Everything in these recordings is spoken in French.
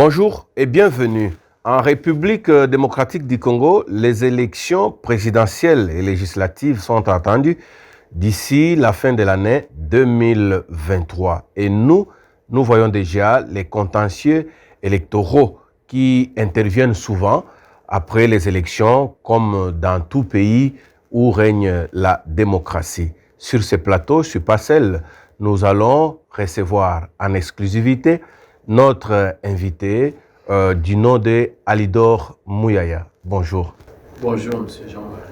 Bonjour et bienvenue. En République démocratique du Congo, les élections présidentielles et législatives sont attendues d'ici la fin de l'année 2023. Et nous voyons déjà les contentieux électoraux qui interviennent souvent après les élections, comme dans tout pays où règne la démocratie. Sur ce plateau, sur Passel, nous allons recevoir en exclusivité notre invité du nom de Alidor Mouyaya. Bonjour. Bonjour, M. Jean-Marie.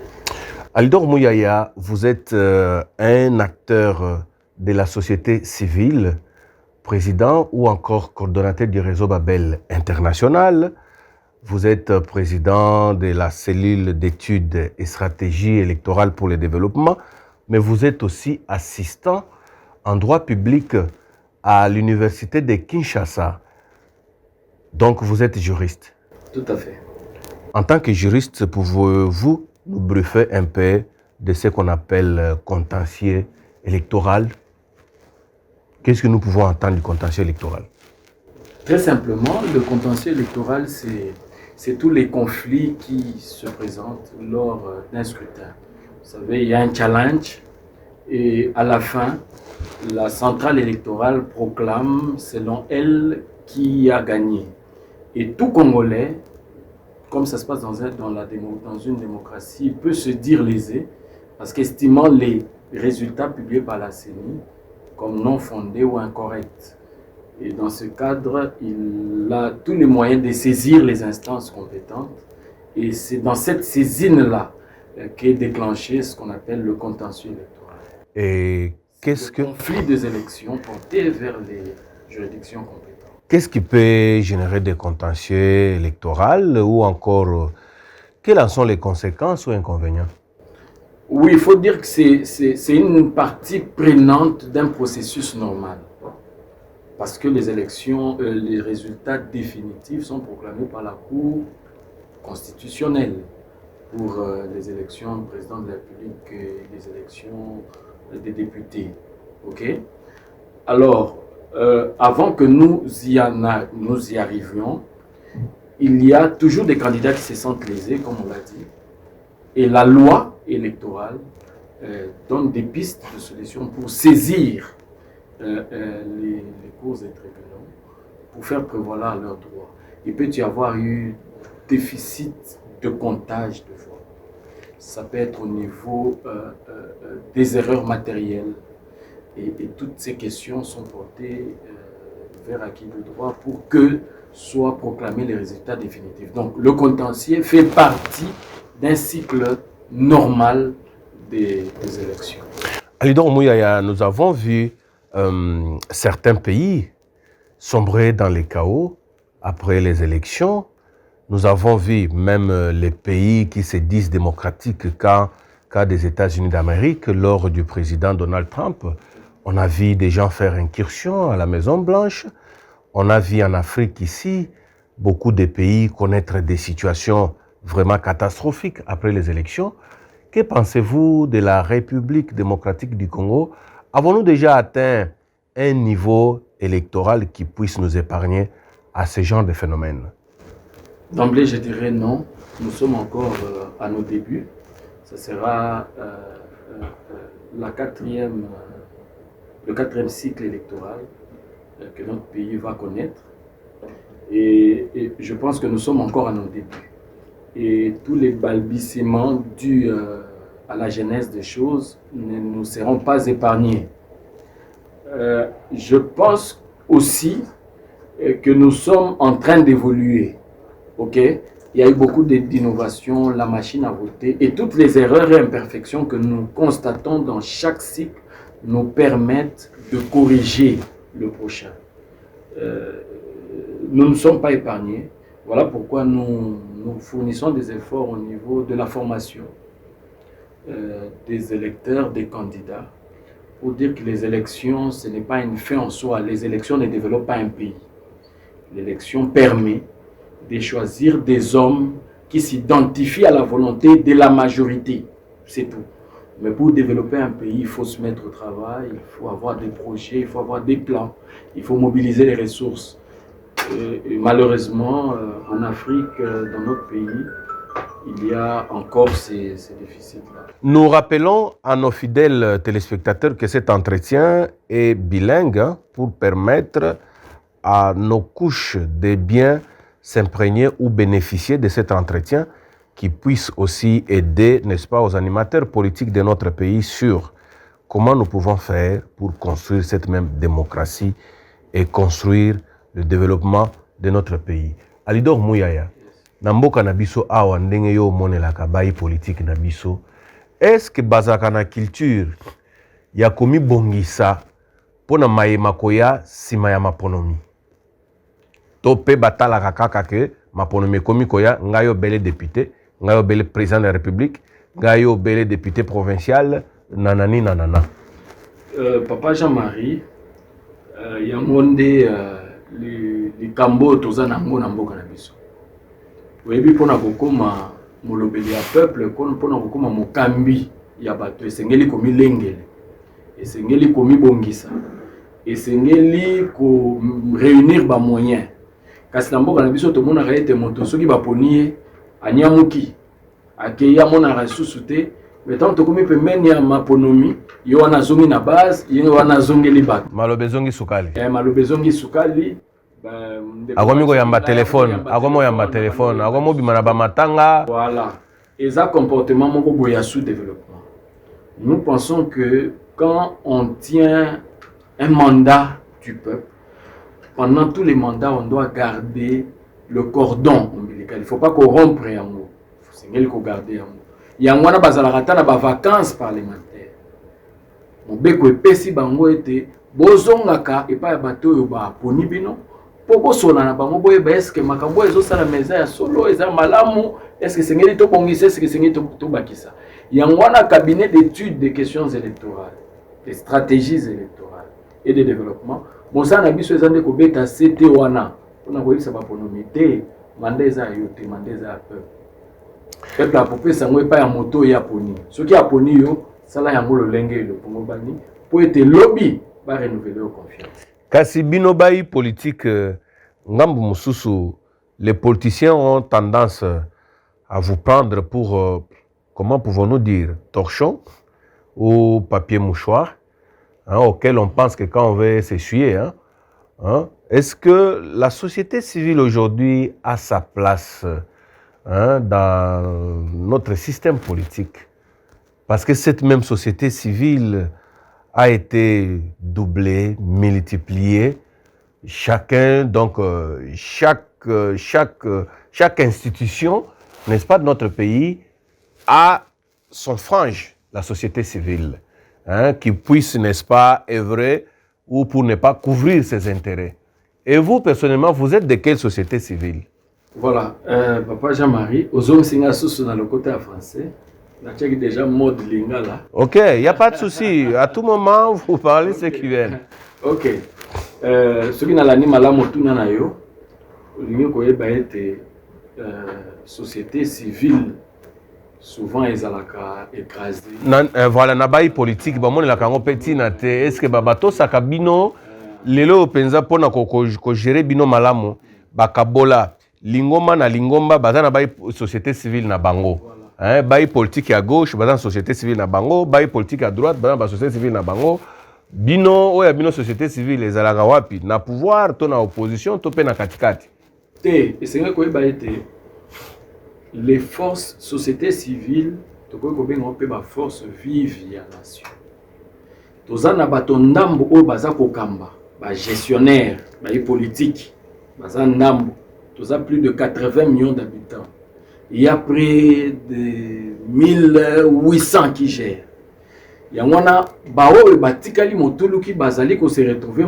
Alidor Mouyaya, vous êtes un acteur de la société civile, président ou encore coordonnateur du réseau Babel International. Vous êtes président de la cellule d'études et stratégies électorales pour le développement, mais vous êtes aussi assistant en droit public à l'université de Kinshasa. Donc, vous êtes juriste. Tout à fait. En tant que juriste, pouvez-vous nous briefer un peu de ce qu'on appelle contentieux électoral? Qu'est-ce que nous pouvons entendre du contentieux électoral? Très simplement, le contentieux électoral, c'est tous les conflits qui se présentent lors d'un scrutin. Vous savez, il y a un challenge et à la fin, la centrale électorale proclame, selon elle, qui a gagné. Et tout Congolais, comme ça se passe dans une démocratie, peut se dire lésé parce qu'estimant les résultats publiés par la CENI comme non fondés ou incorrects. Et dans ce cadre, il a tous les moyens de saisir les instances compétentes. Et c'est dans cette saisine-là qu'est déclenché ce qu'on appelle le contentieux électoral. Et qu'est-ce que... Le conflit des élections porté vers les juridictions compétentes. Qu'est-ce qui peut générer des contentieux électoraux ou encore, quelles en sont les conséquences ou inconvénients? Oui, il faut dire que c'est une partie prenante d'un processus normal. Parce que les élections, les résultats définitifs sont proclamés par la Cour constitutionnelle pour les élections du président de la République et les élections des députés. OK? Alors, avant que nous y arrivions, il y a toujours des candidats qui se sentent lésés, comme on l'a dit. Et la loi électorale donne des pistes de solutions pour saisir les causes et tribunaux, pour faire prévaloir leurs droits. Il peut y avoir eu déficit de comptage de voix. Ça peut être au niveau des erreurs matérielles. Et toutes ces questions sont portées vers acquis de droit pour que soient proclamés les résultats définitifs. Donc le contentieux fait partie d'un cycle normal des élections. Alidor Mouyaya, nous avons vu certains pays sombrer dans les chaos après les élections. Nous avons vu même les pays qui se disent démocratiques cas des États-Unis d'Amérique lors du président Donald Trump. On a vu des gens faire incursion à la Maison-Blanche. On a vu en Afrique ici beaucoup de pays connaître des situations vraiment catastrophiques après les élections. Que pensez-vous de la République démocratique du Congo? Avons-nous déjà atteint un niveau électoral qui puisse nous épargner à ce genre de phénomène? D'emblée, je dirais non. Nous sommes encore à nos débuts. Ce sera le quatrième cycle électoral que notre pays va connaître. Et je pense que nous sommes encore à nos débuts. Et tous les balbutiements dus à la genèse des choses ne nous seront pas épargnés. Je pense aussi que nous sommes en train d'évoluer. OK? Il y a eu beaucoup d'innovations, la machine à voter et toutes les erreurs et imperfections que nous constatons dans chaque cycle nous permettent de corriger le prochain. Nous ne sommes pas épargnés. Voilà pourquoi nous fournissons des efforts au niveau de la formation des électeurs, des candidats, pour dire que les élections, ce n'est pas une fin en soi. Les élections ne développent pas un pays. L'élection permet de choisir des hommes qui s'identifient à la volonté de la majorité. C'est tout. Mais pour développer un pays, il faut se mettre au travail, il faut avoir des projets, il faut avoir des plans, il faut mobiliser les ressources. Et malheureusement, en Afrique, dans notre pays, il y a encore ces déficits-là. Nous rappelons à nos fidèles téléspectateurs que cet entretien est bilingue pour permettre à nos couches de bien s'imprégner ou bénéficier de cet entretien qui puisse aussi aider, n'est-ce pas, aux animateurs politiques de notre pays sur comment nous pouvons faire pour construire cette même démocratie et construire le développement de notre pays. Alidor Mouyaya, Namboka Nabiso awa ndenge yo monelaka bayi politique Nabiso, est-ce que bazaka na culture ya komi bongisa pona mayema koya sima ya maponomi? To pe batalaka kaka ke maponomi komi koya ngayo bele député, ngayo bele président de la République, ngayo bele député provincial, nanani nanana. Papa Jean-Marie, il y a monde les cambo toza nango na mboka na biso. Oyebi pona kokoma molobeli ya peuple pona kokoma mokambi ya bato esengeli komi lengele, esengeli komi bongisa, esengeli ko réunir ba moyens. Kasi na mboka na biso tomona ete moto soki baponi anyamuki akeya mona rasusu te, mais tant tokomi pembeni ya maponomi yo wana zongi na base, yo wana zongeli bato Malobe zongi sukali. Malobe zongi sukali. Agomi yamba téléphone, agomo yamba téléphone, agomo bimana ba matanga. Voilà. Et ça comportement moko boya sous-développement. Nous pensons que quand on tient un mandat du peuple, pendant tous les mandats, on doit garder le cordon ombilical. Il ne faut pas corrompre yango. Il faut garder yango. Yango na bazalaka na ba vacances parlementaires. Mobeko epesi bango ete bozongaka epa ya bato yo ba poni bino. Poko sona na bango boye ba eske makambo ezo sala meza ya solo eza malamu, eske sengeli to bongisa, eske sengeli to bakisa. Yango na cabinet d'études des questions électorales, des stratégies électorales et de développement. Bonsa na biso ezande ko beta CT wana. On a voulu ça ba ponomité, mandeza yote, mandeza peuple. Peuple a popé sango epa ya moto ya poni. Soki ya poni yo sala yango lo lenge le pongo bani pour être lobby ba renouveler confiance. Kasi bino bayi politique ngambu mususu, les politiciens ont tendance à vous prendre pour, comment pouvons-nous dire, torchon ou papier mouchoir, hein, auquel on pense que quand on veut s'essuyer. Est-ce que la société civile aujourd'hui a sa place dans notre système politique? Parce que cette même société civile a été doublé, multiplié. Chacun, donc chaque institution, n'est-ce pas, de notre pays a son frange, la société civile, qui puisse, n'est-ce pas, œuvrer ou pour ne pas couvrir ses intérêts. Et vous, personnellement, vous êtes de quelle société civile? Voilà, Papa Jean-Marie, aux hommes singa sous dans le côté français. J'ai déjà mode lingala. Ok, il n'y a pas de souci. À tout moment, vous parlez ce qui vient. Ok. Ce qui n'a l'anime la motuna na yo, l'union koyeba ete société civile souvent ezalaka écrasée. Voilà, na bayi politique, ba moni la kango petit na te. Est-ce que babato sakabino lelo penza pona ko gérer bino malamu bakabola lingomba na lingomba bazana bayi société civile na bango. Bayi politique à gauche, bazana société civile na bango, bayi politique à droite, bazana société civile na bango. Bino oya bino société civile ezalaka wapi na pouvoir to na opposition to pe na katikati. Te, esenga koyeba ete les forces société civile to ko benga pe ba force vive ya nation. Tozana bato ndambo oyo baza kokamba, ba gestionnaire, ba politique, baza ndambo. Toza plus de 80 millions d'habitants. Il y a près de 1800 qui gèrent. Il y a wana baoyo batikali motuluki bazali ko se retrouver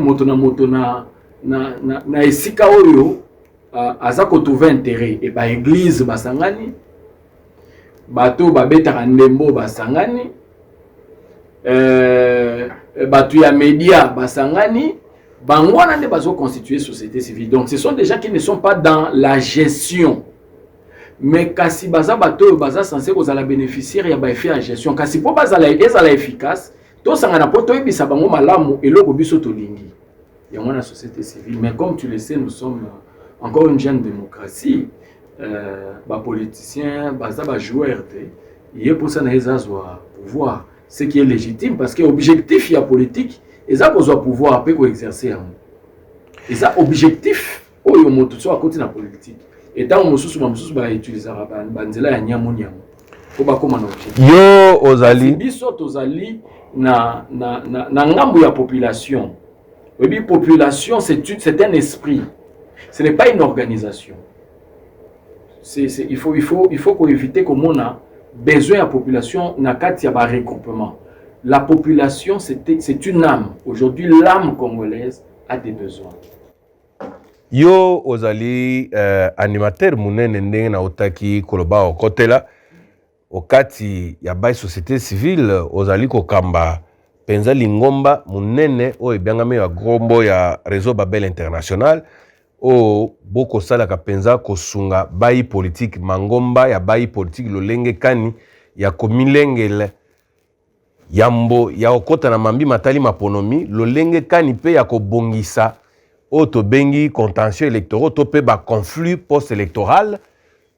na esika oyo aza ko trouver intérêt et ba église basangani bato babeta ndembo basangani batu ya média basangani bango wana nde bazo constituer société civile. Donc ce sont des gens qui ne sont pas dans la gestion. Mais kasi baza bato baza censé kozala bénéficiaire ya ba effet à gestion. Kasi po bazala ezala efficace, to sanga na poto ebisa bango malamu eloko biso to lingi. Ya mona société civile. Mais comme tu le sais, nous sommes encore une jeune démocratie, politiciens, joueurs, il est pour ça pouvoir, ce qui est légitime, parce que l'objectif, il y a politique, et ça besoin pouvoir après exercer. Et ça objectif, il y a à côté de la politique. Et tant que nous va utiliser la nyamu. Yo ozali. Biso tozali na ngambo ya population. Oui, population, c'est un esprit. Ce n'est pas une organisation. Il faut qu'on évite qu'on a besoin de la population na kati ya ba regroupement. La population, c'est une âme. Aujourd'hui, l'âme congolaise a des besoins. Yo ozali animateur munene ndenge na otaki koloba okotela okati ya bai société civile ozali kokamba penza lingomba munene o ebyangame ya grombo ya réseau Babel International o boko salaka penza kosunga bai politique mangomba ya bai politique lolenge kani ya komilengele yambo ya okota na mambi matali maponomi lolenge kani pe ya kobongisa oto bengi contentieux électoraux to pe ba conflit post-électoral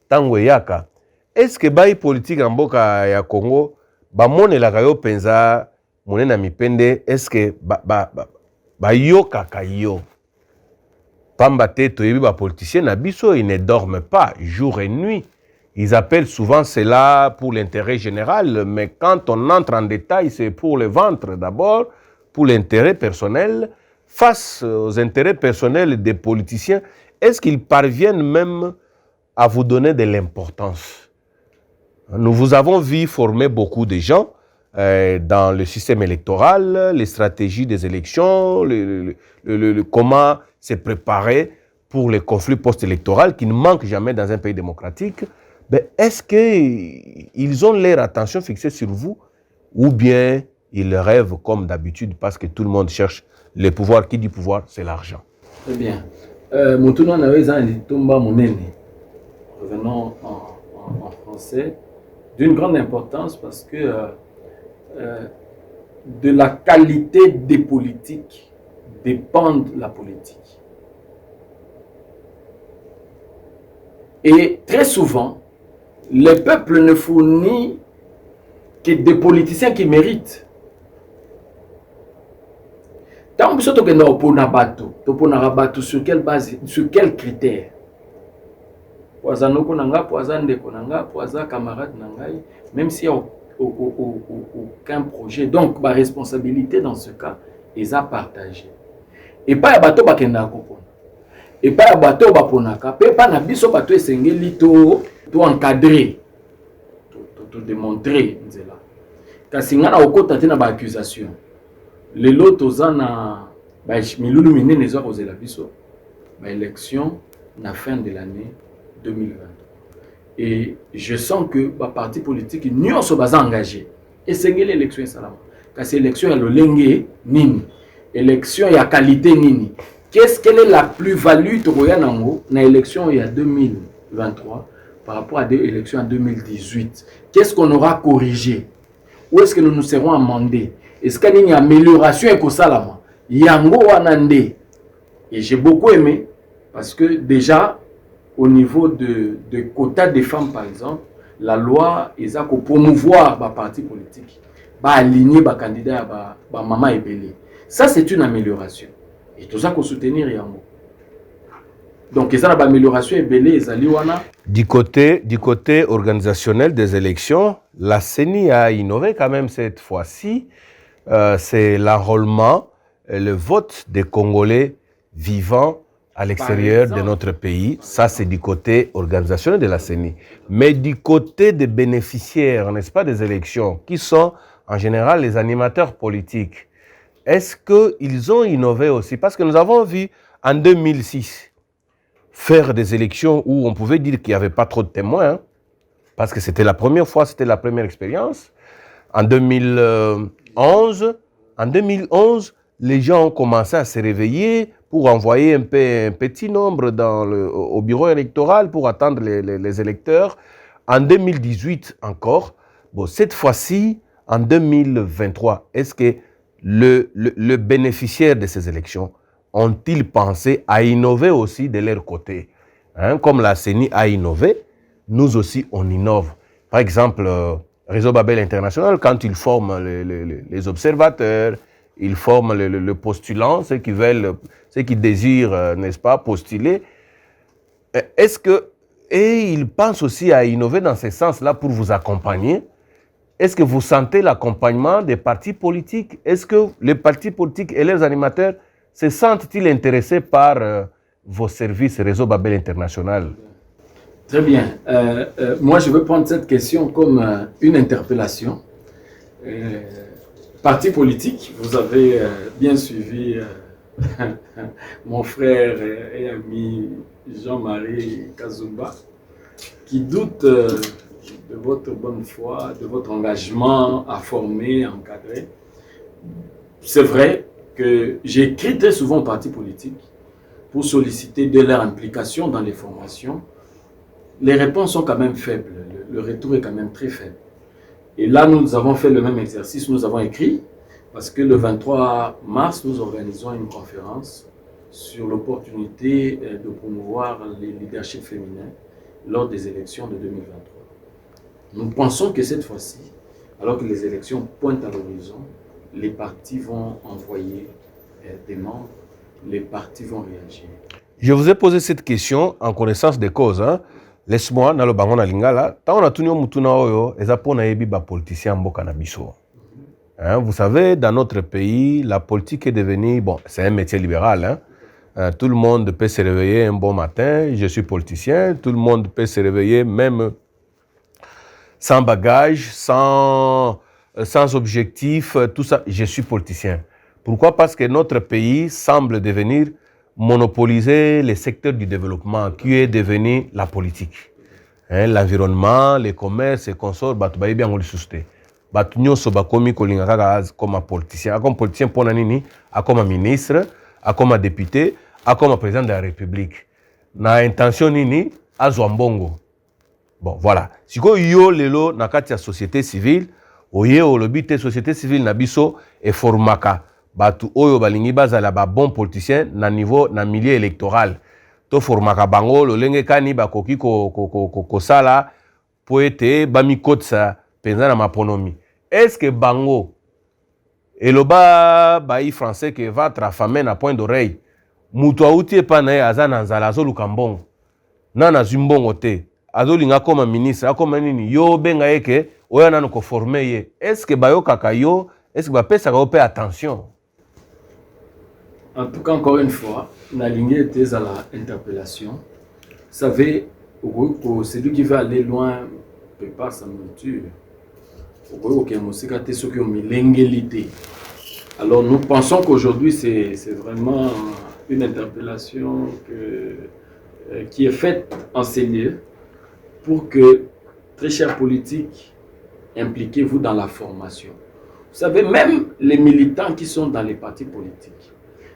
tango yaka. Est-ce que bai politique en mboka ya Congo ba monelaka yo penza monena mipende est-ce que ba yoka kayo pamba te toyebi ba politiciens na biso ils ne dorment pas jour et nuit. Ils appellent souvent cela pour l'intérêt général, mais quand on entre en détail, c'est pour le ventre d'abord, pour l'intérêt personnel. Face aux intérêts personnels des politiciens, est-ce qu'ils parviennent même à vous donner de l'importance? Nous vous avons vu former beaucoup de gens dans le système électoral, les stratégies des élections, comment se préparer pour les conflits post-électoraux qui ne manquent jamais dans un pays démocratique. Mais est-ce qu'ils ont leur attention fixée sur vous ou bien ils rêvent comme d'habitude parce que tout le monde cherche le pouvoir? Qui dit pouvoir, c'est l'argent. Très bien. Revenons en français. D'une grande importance parce que de la qualité des politiques dépend la politique. Et très souvent, le peuple ne fournit que des politiciens qui méritent. Tant que tu es sur quelle base, sur quels critères? Même s'il n'y a aucun projet. Donc, ma responsabilité dans ce cas est à partager. Et pas à bateau bakenda kopona. Et pas à bateau baponaka. Et pas na biso bateau esengeli to encadrer. To démontrer nzela. Kasi ngana okota te na ba accusation. Lelo tozana ba milulu minene zo kozela biso. Ba élection na fin de l'année 2023. Et je sens que les partis politiques n'y sont pas engagés. Et c'est l'élection salama. Car c'est l'élection à l'olenge nini. Élection à qualité nini. Quelle est la plus-value dans l'élection il y a 2023 par rapport à l'élection en 2018? Qu'est-ce qu'on aura corrigé? Où est-ce que nous nous serons amendés? Est-ce qu'il y a une amélioration et salama? Yango wanande. Et j'ai beaucoup aimé parce que déjà au niveau de quotas des femmes, par exemple, la loi est à promouvoir les partis politiques, aligner les candidats à Maman Ebele. Ça, c'est une amélioration. Et tout ça, qu'on soutenir Yango. Donc, ça, l'amélioration Ebele, du côté organisationnel des élections, la CENI a innové quand même cette fois-ci. C'est l'enrôlement, le vote des Congolais vivants à l'extérieur de notre pays. Ça, c'est du côté organisationnel de la CENI. Mais du côté des bénéficiaires, n'est-ce pas, des élections, qui sont en général les animateurs politiques, est-ce qu'ils ont innové aussi? Parce que nous avons vu en 2006 faire des élections où on pouvait dire qu'il n'y avait pas trop de témoins, hein, parce que c'était la première fois, c'était la première expérience. En 2011, les gens ont commencé à se réveiller pour envoyer un petit nombre au bureau électoral pour attendre les électeurs. En 2018 encore, bon, cette fois-ci, en 2023, est-ce que le bénéficiaire de ces élections ont-ils pensé à innover aussi de leur côté? Hein, comme la CENI a innové, nous aussi on innove. Par exemple, Réseau Babel International, quand ils forment les observateurs, ils forment le postulant, ceux qui veulent, ceux qui désirent, n'est-ce pas, postuler. Est-ce que, et ils pensent aussi à innover dans ce sens-là pour vous accompagner. Est-ce que vous sentez l'accompagnement des partis politiques? Est-ce que les partis politiques et leurs animateurs se sentent-ils intéressés par vos services Réseau Babel International? Très bien. Moi, je veux prendre cette question comme une interpellation. Parti politique, vous avez bien suivi mon frère et ami Jean-Marie Kazumba, qui doute de votre bonne foi, de votre engagement à former, à encadrer. C'est vrai que j'écris très souvent aux partis politiques pour solliciter de leur implication dans les formations. Les réponses sont quand même faibles, le retour est quand même très faible. Et là, nous avons fait le même exercice, nous avons écrit, parce que le 23 mars, nous organisons une conférence sur l'opportunité de promouvoir les leaderships féminins lors des élections de 2023. Nous pensons que cette fois-ci, alors que les élections pointent à l'horizon, les partis vont envoyer des membres, les partis vont réagir. Je vous ai posé cette question en connaissance des causes. Hein. Laisse-moi, dans le bangon na lingala, tant on a tenu mutuna oyo, les apona yebi ba politicien mboka na biso. Hein, vous savez, dans notre pays, la politique est devenue, bon, c'est un métier libéral. Hein. Tout le monde peut se réveiller un bon matin, je suis politicien. Tout le monde peut se réveiller même sans bagage, sans objectif, tout ça, je suis politicien. Pourquoi? Parce que notre pays semble devenir monopoliser les secteurs du développement qui est devenu la politique. Hein, l'environnement, les commerces, les consorts, batu baye bien ngoli susté. Batu nyonso bakomi kolinga kaka comme politicien, comme politicien pona nini, comme ministre, comme député, comme président de la République. Na intention nini azwa mbongo. Bon, voilà. Si yo lelo na kati ya société civile, oye olobi te société civile na biso e formaka batu oyo balingi bazala ba bon politicien na niveau na milieu électoral. To formaka bango lolenge kani bakoki ko sala po ete bamikotsa penza na maponomi. Est-ce que bango eloba bayi français que va trafamer na point d'oreille mutu auti epa na ye aza na nzala azoluka mbongo na na zimbongo te azolinga koma ministre akoma nini yo benga yeke oya nanu ko former ye. Est-ce que bayo kaka yo, est-ce que bapesa ka pe attention? En tout cas, encore une fois, la ligne était à l'interpellation. Vous savez, celui qui veut aller loin prépare sa monture. Alors nous pensons qu'aujourd'hui c'est vraiment une interpellation qui est faite en ces lieux pour que, très chers politiques, impliquez-vous dans la formation. Vous savez, même les militants qui sont dans les partis politiques,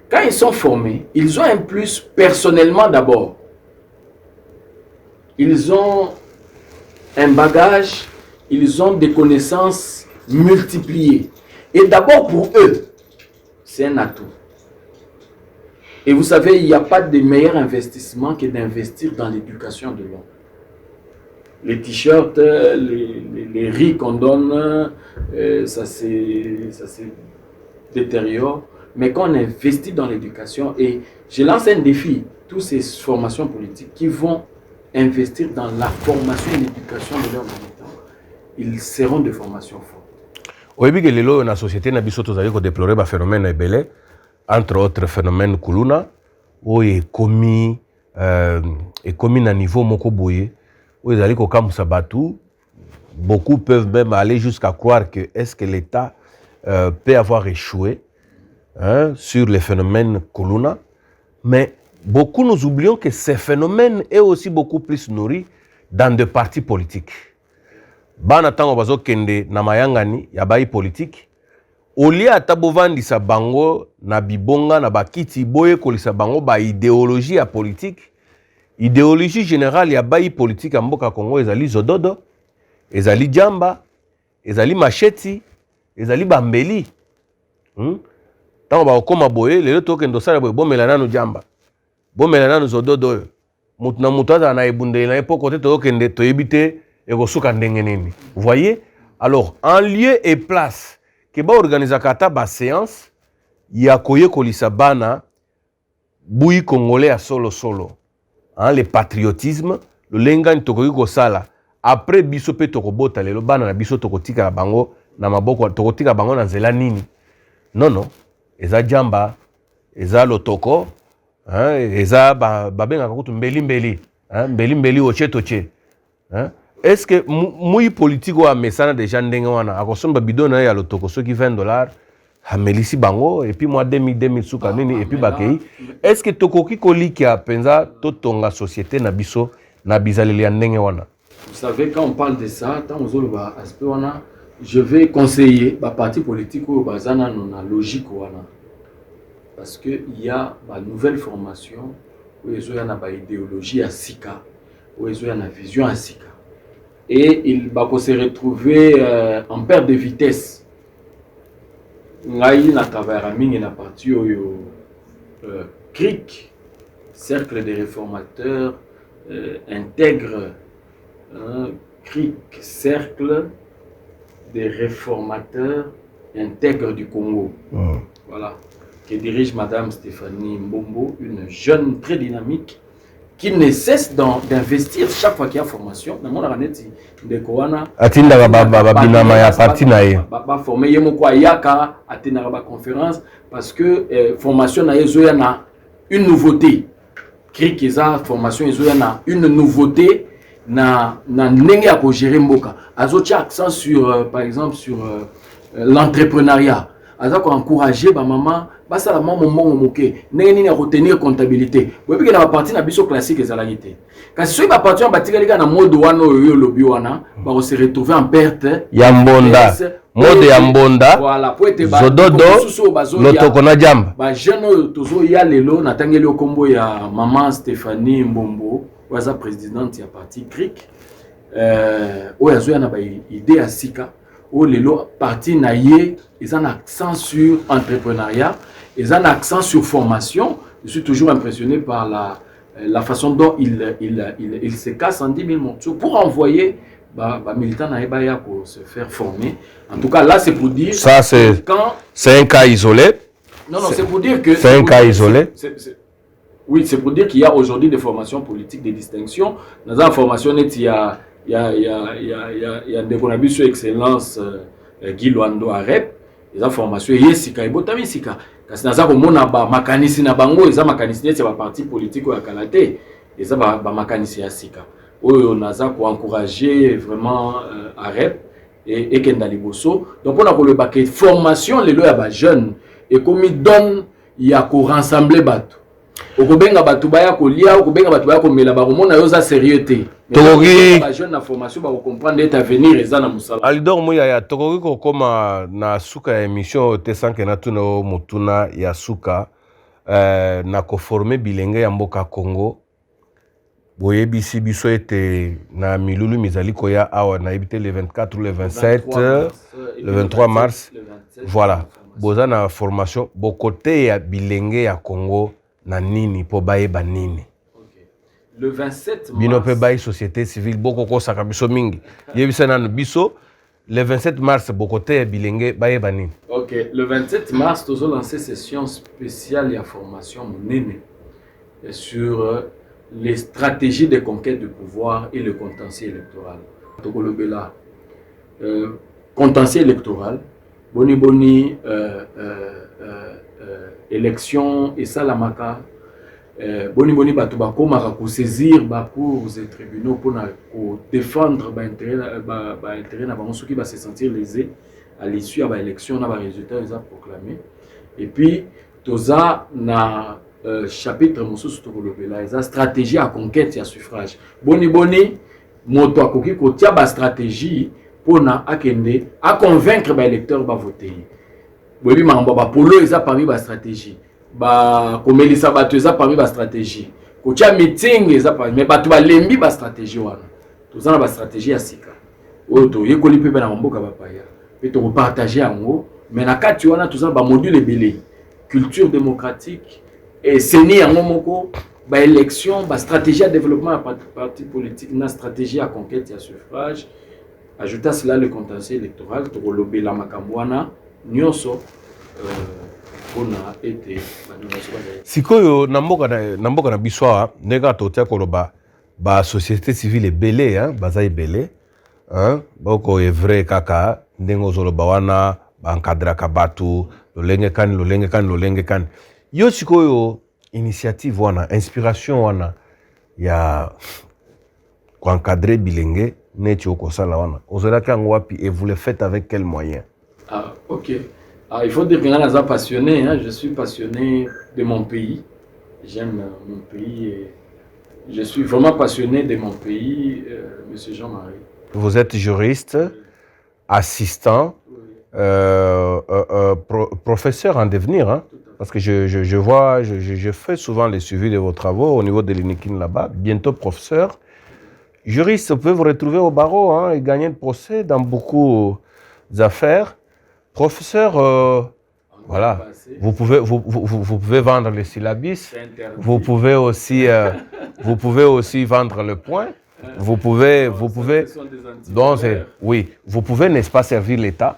quand ils sont formés, ils ont un plus personnellement d'abord. Ils ont un bagage, ils ont des connaissances multipliées. Et d'abord pour eux, c'est un atout. Et vous savez, il n'y a pas de meilleur investissement que d'investir dans l'éducation de l'homme. Les t-shirts, les riz qu'on donne, ça se détériore. Mais quand on investit dans l'éducation, et je lance un défi, toutes ces formations politiques qui vont investir dans la formation et l'éducation de leurs militants, ils seront de formation forte. Oui, que dans la société, nous avons déploré un phénomène belé, entre autres phénomènes kuluna, où est commis à niveau mokoboye, où ils allaient comme sabatu. Beaucoup peuvent même aller jusqu'à croire que est-ce que l'État peut avoir échoué. Hein, sur les phénomènes Kuluna, mais beaucoup nous oublions que ces phénomènes est aussi beaucoup plus nourris dans des partis politiques. Bana tango bazo kende na mayangani ya bayi politique, olia atabovandisa bango na bibonga na bakiti boye kolisa bango ba idéologie ya politique. Idéologie générale ya bayi politique ya mboka Congo ezali zododo, ezali jamba, ezali macheti, ezali bambeli. Tant que koma boye lelo tokendo sala boye bomela nanu jamba bomela nanu zododo mutna mutada na ebundeli na epo côté to kende to ebité et kosuka ndenge nini. Vous voyez? Alors, en lieu et place que ba organiser kata ba séance ya koye kolisa bana bui congolais à solo solo. Hein, le patriotisme, le lenga ntokoki kosala après biso pe tokobota lelo bana na biso tokotika la bango na maboko tokotika bango na nzela nini. Non non, eza jamba, eza lotoko, hein, eza babenga kutu mbeli mbeli, hein, mbeli mbeli oche toche. Hein? Est-ce que moi politique ou mesana déjà ndenge wana akosomba bidona ya lotoko soki $20 hamelisi bango et puis moi 2000 suka nini et puis bakei est-ce que tokoki kolika penza totonga société na biso na bizaleli ya ndenge wana. Vous savez, quand on parle de ça, tant aux autres aspects wana, je vais conseiller ba parti politique ou bazana na logique wana parce que il y a ba nouvelle formation où ils ont ba idéologie à sika où ils ont une vision à sika et il va se retrouver en perte de vitesse. Ngai na travers mingi na parti oyo CRIC, cercle des réformateurs intègre CRIC, cercle des réformateurs intègres du Congo. Voilà, que dirige Madame Stéphanie Mbombo, une jeune très dynamique qui ne cesse d'investir chaque fois qu'il y a formation. Dans mon arrêt de Koana, atinda babinama ya parti nae. Ba former yemo kwa yaka atinda ba conférence parce que formation na yezo na une nouveauté. CRIC eza formation yezo na une nouveauté na ndenge ya ko gérer mboka. Azochi accent sur par exemple sur l'entrepreneuriat. Azo encourager ba maman basa la maman moke neni retenir comptabilité. Vous voyez que la partie na biso classique ezalagité. Quand si ba partie ba tikalika na mode wana yo lobi wana ba se retrouver en perte ya mbonda. Mode ya mbonda. Voilà, pour être zododo lotoko na jamba. Ba jeune tozo ya lelo na tangeli okombo ya maman Stéphanie Mbombo, waza présidente ya parti CRIC. Oya zo ya na ba idée ya sika. Oh lelo parti na ye, ils ont un accent sur entrepreneuriat, ils ont un accent sur formation. Je suis toujours impressionné par la façon dont il se casse en 10 000 morceaux pour envoyer militants na Ebaya pour se faire former. En tout cas, là, c'est pour dire... Ça, c'est un cas isolé. Non, c'est pour dire que... C'est un cas isolé. Oui, c'est pour dire qu'il y a aujourd'hui des formations politiques, des distinctions. Dans la formation, il y a des conabiso excellence Guy Luando Arep, les formations yesika et botami sika. Parce que naza komona ba makanisi na bango, eza makanisi c'est ba parti politique ya kalate, eza ba makanisi ya sika. Oyo naza ko encourager vraiment Arep et Kenda Liboso. Donc on a le baquet formation les lois ba jeunes et comme il donne il y a ko rassembler bateau. Okobenga batu baya kolia, okobenga batu baya komela ba komona yo za sérieuxté. Tokoki ba jeune na formation ba comprendre et avenir eza na musala. Alidor moya ya tokoki ko koma na suka ya émission te sanke na tuna mutuna ya suka na ko former bilenge ya mboka Congo. Boye bisi biso ete na milulu mizali koya awa na ibite le 24 ou le 27 le 23 mars. Voilà. Boza na formation bokote ya bilenge ya Congo. Na nini po baye ba nini. Le 27 mars bino pe baye société civile boko ko saka biso mingi yebisa na biso le 27 mars bokote bilenge baye ba nini. OK, le 27 mars nous avons lancé session spéciale et formation monene sur les stratégies de conquête de pouvoir et le contentieux électoral. Tokolobela contentieux électoral boni élection et salamaka boni bato bakomaka ko saisir ba cours et tribunaux pour défendre ba intérêt na bango soki ba se sentir lésé à l'issue de l'élection na ba résultat ils ont proclamé et puis toza na chapitre mosusu tokolobela eza stratégie à conquête ya suffrage boni moto akoki ko tia ba stratégie pour na akende à convaincre ba électeurs ba voter. Oui, mais polo eza parmi ba stratégie. Ba komelisa bato eza parmi ba stratégie. Kocha meeting eza parmi mais bato ba lembi ba stratégie wana. Tozana ba stratégie ya sika. Oto yekoli pe na mboka ba paya. Pe to partager yango, mais na kati wana tozana ba module belé. Culture démocratique et seni yango moko bah, élection, bah, stratégie à développement à parti politique, na stratégie à conquête à suffrage. Ajouta cela le contentieux électoral, Torolobe la Makambwana, Nyonso, on a été. Sikoyo, namboka na biswa, nega totia koloba, ba société civile belé, hein, bazaï belé, hein, boko est vrai kaka, ndengo zoloba wana, ba encadra kabatu, lolenge kan. Yo sikoyo, initiative wana, inspiration wana, ya kwa encadrer bilenge, neti okosala wana. Ozolaki yango wapi et vous le faites avec quels moyens? Ah, ok. Ah, il faut dire que je suis passionné, hein. Je suis passionné de mon pays. J'aime mon pays et je suis vraiment passionné de mon pays, Monsieur Jean-Marie. Vous êtes juriste, assistant, professeur en devenir, hein? Parce que je vois, je fais souvent les suivis de vos travaux au niveau de l'UNIKIN là-bas, bientôt professeur. Juriste, vous pouvez vous retrouver au barreau, hein, et gagner le procès dans beaucoup d'affaires. Professeur, voilà, vous pouvez vendre les syllabus, vous pouvez aussi vendre le point, vous pouvez, donc, oui, vous pouvez, n'est-ce pas, servir l'État,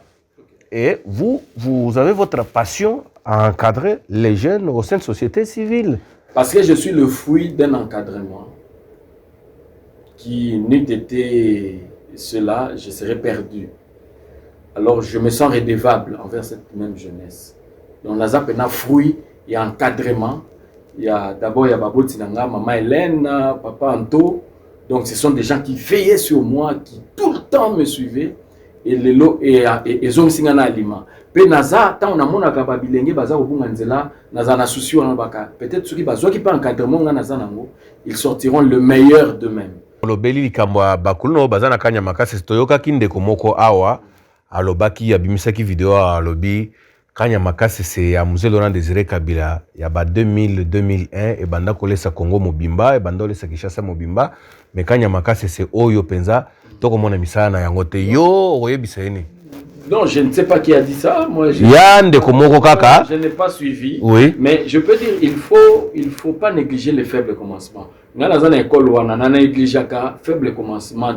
et vous avez votre passion à encadrer les jeunes au sein de société civile. Parce que je suis le fruit d'un encadrement qui n'eût été cela, je serais perdu. Alors je me sens redevable envers cette même jeunesse. Donc la ZAP est un fruit, il y a encadrement. D'abord il y a Babo Tinanga, Maman Hélène, Papa Anto. Donc ce sont des gens qui veillaient sur moi, qui tout le temps me suivaient. Et les lots et zone singana aliment. Pe naza tant on a mon akaba bilenge baza obunga nzela naza na souci wana baka. Peut-être ceux qui bazo qui pas encadrement nga naza nango, ils sortiront le meilleur d'eux-mêmes. Lobeli likambo bakulo baza na kanya makasi toyoka kinde komoko awa alobaki abimisaki video alobi kanya makasi c'est ya Mzee Laurent Désiré Kabila ya ba 2001 et banda kolesa Congo mobimba et banda kolesa Kinshasa mobimba mais kanya makasi c'est oyo penza toko mona misala na yango te yo oyebisa ene. Non, je ne sais pas qui a dit ça. Moi, je n'ai pas suivi. Oui. Mais je peux dire, il faut pas négliger les faibles commencements. Dans l'école, on a négligé les faibles commencements.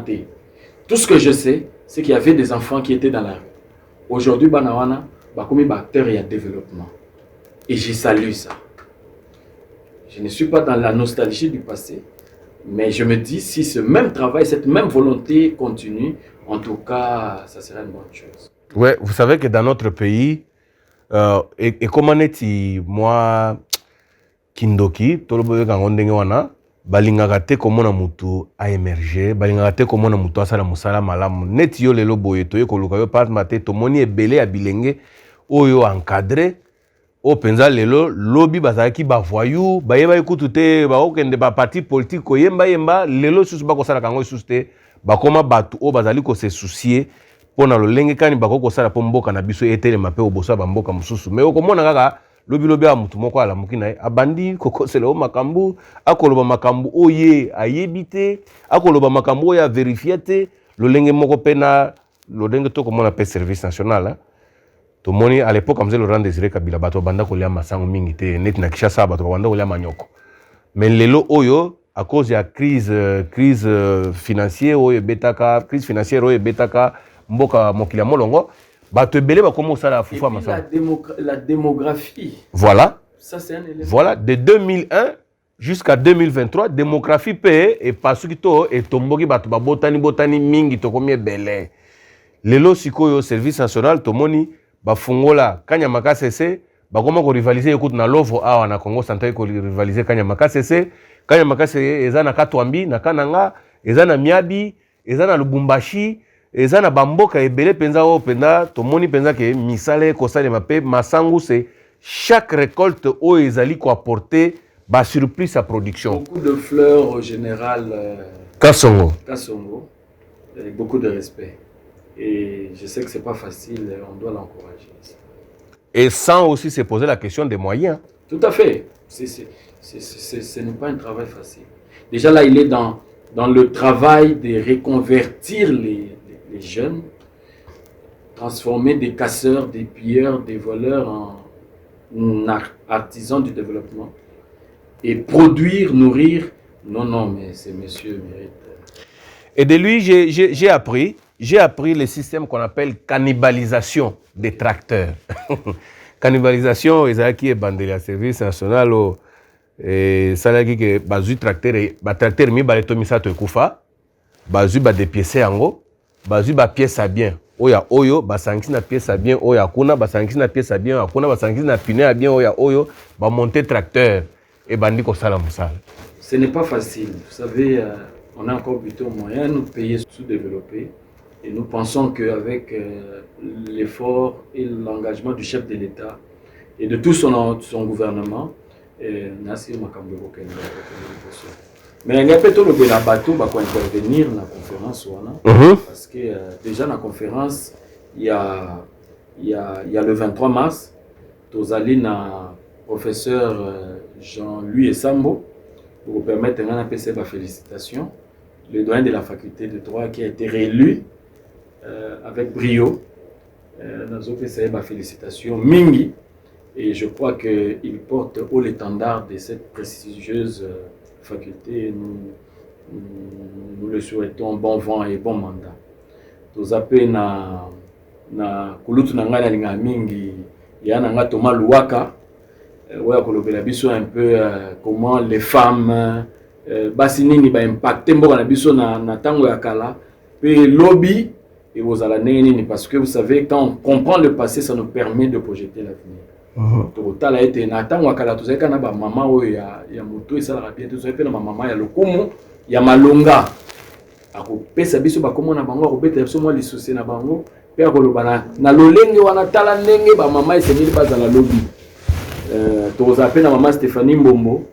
Tout ce que je sais, c'est qu'il y avait des enfants qui étaient dans la rue. Aujourd'hui, Banawana, comme acteur et développement. Et je salue ça. Je ne suis pas dans la nostalgie du passé. Mais je me dis, si ce même travail, cette même volonté continue, en tout cas, ça serait une bonne chose. Ouais, vous savez que dans notre pays, et comment est-il, moi, Kindoki, Toloboye Kangondenge wana, balingaka te komona mutu a émerger, balingaka te komona mutu asala musala malamu. Neti yo lelo boye toye koluka yo pas mate tomoni ebele ya bilenge oyo encadré. O penza lelo lobby bazaki ba voyou bayeba ekutu te ba okende ba parti politique ko yemba lelo susu ba kosala kango susu te ba koma batu o bazali ko se soucier pona lolenge kani ba ko sala po mboka na biso etele mape obosa ba mboka mususu mais okomona kaka lobby a mutu moko ala mukina abandi kokosela o makambu akoloba makambu oye ayebite akoloba makambu oya vérifier te lolenge moko pena lolenge to komona pe service national hein? Tout le monde à l'époque, Mzee Laurent Désiré Kabila, bato banda kolia masango mingi te, net na Kinshasa bato banda kolia manyoko. Mais lelo oyo à cause de la crise financière oyo betaka, crise financière oyo betaka mboka mokili molongo, bato ebele ba komo sala fufa masango. La démographie. Voilà. Ça c'est un élément. Voilà, de 2001 jusqu'à 2023, démographie paye et parce que to et tomboki bato ba botani mingi to komi ebele. Lelo sikoyo service national tomoni bafungola kanya makasese bakoma ko rivaliser écoute na Lovo awa na Congo Central ko rivaliser kanya makasese eza na Katwambi na Kananga eza na Miabi eza na Lubumbashi eza na bamboka ebele penza o penda tomoni penza ke misale ko sale mape masangu c'est chaque récolte o ezali ko apporter ba surplus à production. Beaucoup de fleurs au général Kasongo, avec beaucoup de respect. Et je sais que c'est pas facile, on doit l'encourager. Et sans aussi se poser la question des moyens. Tout à fait. Ce n'est pas un travail facile. Déjà là, il est dans le travail de reconvertir les jeunes, transformer des casseurs, des pilleurs, des voleurs en artisans du développement. et produire, nourrir. Non, non, mais ces messieurs méritent. Et de lui, j'ai appris le système qu'on appelle cannibalisation des tracteurs. Cannibalisation, ils qui est bandé le service national et ça là que bazu tracteur mi ba tomisa to kufa bazu ba dépiécer ango bazu ba pièce à bien oyo ba sangisi na pièce à bien oya kuna ba sangisi na pièce à bien akuna ba sangisi na pneu à bien oyo ba monter tracteur et bandi ko sala musala. Ce n'est pas facile. Vous savez, on a encore plutôt moyen, nous pays sous-développés, et nous pensons qu'avec l'effort et l'engagement du chef de l'État et de tout son gouvernement, mais il y a peut-être le bateau qui va intervenir dans la conférence. Parce que déjà dans la conférence, il y a le 23 mars, Tozali na professeur Jean-Louis Esambo, pour vous permettre de passer ma félicitation, le doyen de la faculté de droit qui a été réélu avec brio. Nous avons ma félicitation Mingi, et je crois qu'il porte haut l'étendard de cette prestigieuse faculté. Nous le souhaitons bon vent et bon mandat. Nous avons na kulutu na ngai na linga mingi ya na nga Thomas Luwaka. Ouais, kolobela biso un peu comment les femmes basi nini ba impacter mboka na biso na tango ya kala pe lobby et aux alaneni parce que vous savez quand on comprend le passé ça nous permet de projeter l'avenir. To tala été na tango ya kala tozeka na ba mama oyo ya moto et ça la bien tozeka pe na mama ya lokumu ya malonga ako pesa biso ba komona bango ko beta biso mo lisose na bango pe akoloba na lolenge wana tala ndenge ba mama esemili bazala lobby. Tu appelles la maman Stéphanie Mbombo,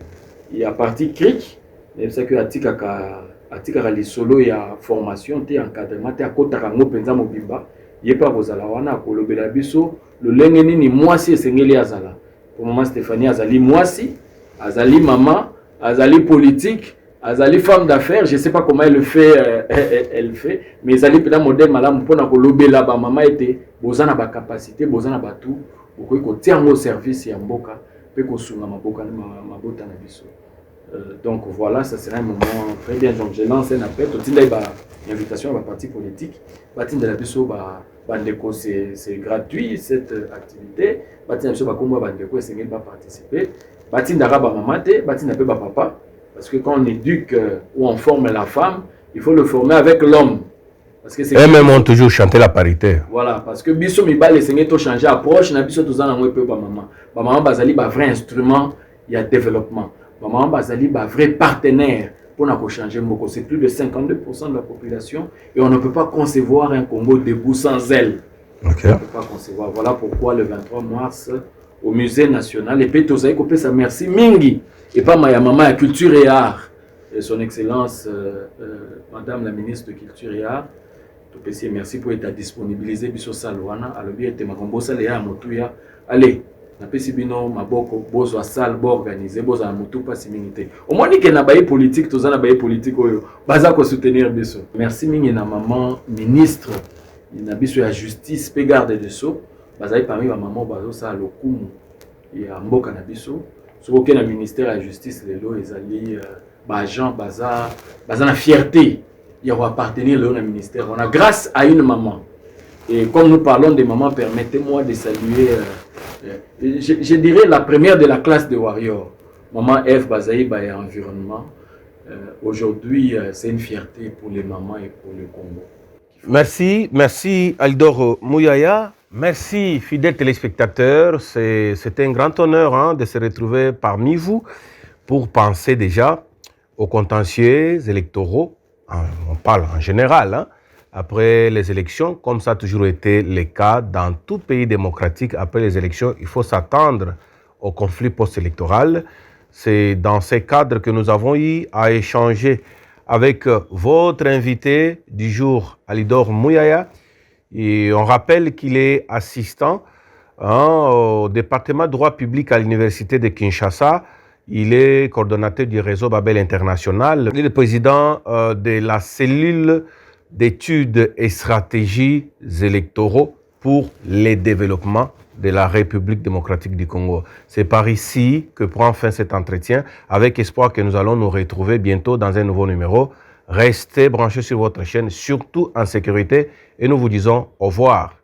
il y a parti CRIC, mais c'est que atika les solo il y a formation, tu encadrement, tu as kota kango penza mobimba, il y a pas vos alawana kolobela biso, le lengeni ni mwasi sengeli azala. Pour maman Stéphanie azali mwasi, azali maman, azali politique, azali femme d'affaires, je sais pas comment elle le fait, elle fait, mais azali peut-être modèle malamu pona kolobela ba maman était bozana ba capacité, bozana ba tout. Vous pouvez au service et en boca, donc voilà, ça sera un moment très bien. Donc je lance un appel, une invitation à la partie politique. C'est gratuit cette activité. Participer. Parce que quand on éduque ou on forme la femme, il faut le former avec l'homme. Et même ont toujours chanté la parité. Voilà, parce que biso mibale les to changer approche na biso tozana ngwe pe ba maman. Ba maman bazali ba vrai instrument, il y a développement. Ba maman bazali ba vrai partenaire pour na ko changer moko, c'est plus de 52% de la population et on ne peut pas concevoir un Congo debout sans elle. Okay. On ne peut pas concevoir. Voilà pourquoi le 23 mars au musée national et puis tozali ko pesa merci mingi et pas ma maman à culture et art. Et son excellence madame la ministre de culture et art. Merci pour être disponibilisé biso salwana alobi ete makombo sale ya motuya allez na pesi bino maboko bozo sal bo organiser bozo na motu pas similité au moins que na baye politique toza na baye politique oyo baza ko soutenir biso. Merci mingi na maman ministre na biso ya justice pe garde de sceaux bazali parmi ba maman bazo sa lokumu ya mboka na biso soki na ministère ya justice lelo ezali ba agent baza na fierté. Il va appartenir au ministère. On a grâce à une maman. Et comme nous parlons des mamans, permettez-moi de saluer, je dirais la première de la classe de Warrior, maman Eve Bazaï et environnement. Aujourd'hui, c'est une fierté pour les mamans et pour le Congo. Merci Aldor Mouyaya. Merci fidèles téléspectateurs. C'est un grand honneur de se retrouver parmi vous pour penser déjà aux contentieux électoraux. On parle en général, après les élections, comme ça a toujours été le cas dans tout pays démocratique, après les élections, il faut s'attendre au conflit post-électoral. C'est dans ces cadres que nous avons eu à échanger avec votre invité du jour, Alidor Mouyaya. Et on rappelle qu'il est assistant au département de droit public à l'université de Kinshasa. Il est coordonnateur du réseau Babel International. Il est le président de la cellule d'études et stratégies électoraux pour le développement de la République démocratique du Congo. C'est par ici que prend fin cet entretien, avec espoir que nous allons nous retrouver bientôt dans un nouveau numéro. Restez branchés sur votre chaîne, surtout en sécurité, et nous vous disons au revoir.